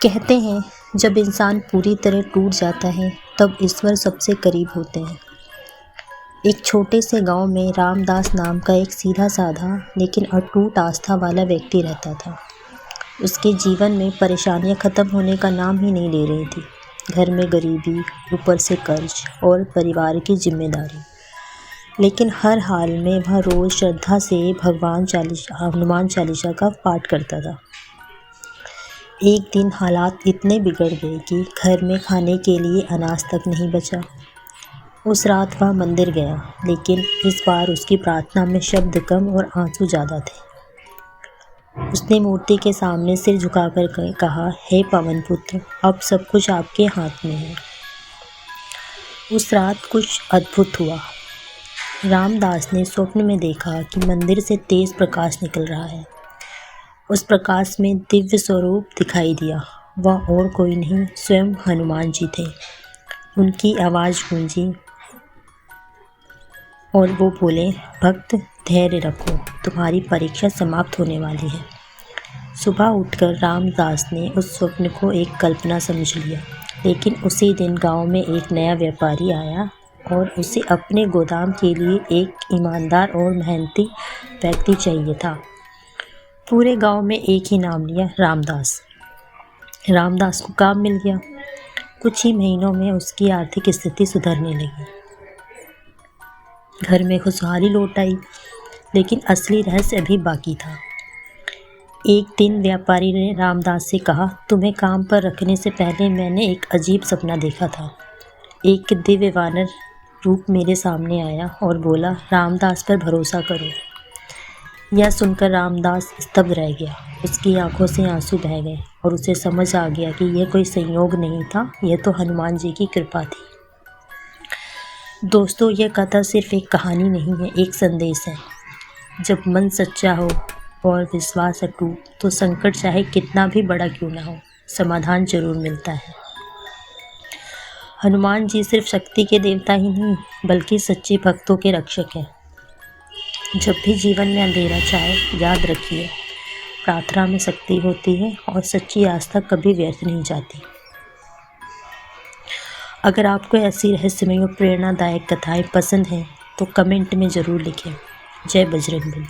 कहते हैं जब इंसान पूरी तरह टूट जाता है तब ईश्वर सबसे करीब होते हैं। एक छोटे से गांव में रामदास नाम का एक सीधा साधा लेकिन अटूट आस्था वाला व्यक्ति रहता था। उसके जीवन में परेशानियां ख़त्म होने का नाम ही नहीं ले रही थी। घर में गरीबी, ऊपर से कर्ज और परिवार की जिम्मेदारी, लेकिन हर हाल में वह रोज़ श्रद्धा से हनुमान चालीसा का पाठ करता था। एक दिन हालात इतने बिगड़ गए कि घर में खाने के लिए अनाज तक नहीं बचा। उस रात वह मंदिर गया, लेकिन इस बार उसकी प्रार्थना में शब्द कम और आंसू ज़्यादा थे। उसने मूर्ति के सामने सिर झुकाकर कहा, हे पवन पुत्र, अब सब कुछ आपके हाथ में है। उस रात कुछ अद्भुत हुआ। रामदास ने स्वप्न में देखा कि मंदिर से तेज प्रकाश निकल रहा है। उस प्रकाश में दिव्य स्वरूप दिखाई दिया। वह और कोई नहीं, स्वयं हनुमान जी थे। उनकी आवाज़ गूंजी और वो बोले, भक्त धैर्य रखो, तुम्हारी परीक्षा समाप्त होने वाली है। सुबह उठकर रामदास ने उस स्वप्न को एक कल्पना समझ लिया, लेकिन उसी दिन गांव में एक नया व्यापारी आया और उसे अपने गोदाम के लिए एक ईमानदार और मेहनती व्यक्ति चाहिए था। पूरे गांव में एक ही नाम लिया, रामदास। रामदास को काम मिल गया। कुछ ही महीनों में उसकी आर्थिक स्थिति सुधरने लगी। घर में खुशहाली लौट आई, लेकिन असली रहस्य अभी बाकी था। एक दिन व्यापारी ने रामदास से कहा, तुम्हें काम पर रखने से पहले मैंने एक अजीब सपना देखा था। एक दिव्य वानर रूप मेरे सामने आया और बोला, रामदास पर भरोसा करो। यह सुनकर रामदास स्तब्ध रह गया। उसकी आंखों से आंसू बह गए और उसे समझ आ गया कि यह कोई संयोग नहीं था, यह तो हनुमान जी की कृपा थी। दोस्तों, यह कथा सिर्फ एक कहानी नहीं है, एक संदेश है। जब मन सच्चा हो और विश्वास अटूट, तो संकट चाहे कितना भी बड़ा क्यों ना हो, समाधान जरूर मिलता है। हनुमान जी सिर्फ शक्ति के देवता ही नहीं, बल्कि सच्चे भक्तों के रक्षक हैं। जब भी जीवन में अंधेरा छाए, याद रखिए, प्रार्थना में शक्ति होती है और सच्ची आस्था कभी व्यर्थ नहीं जाती। अगर आपको ऐसी रहस्यमय और प्रेरणादायक कथाएं पसंद हैं तो कमेंट में ज़रूर लिखें। जय बजरंगबली।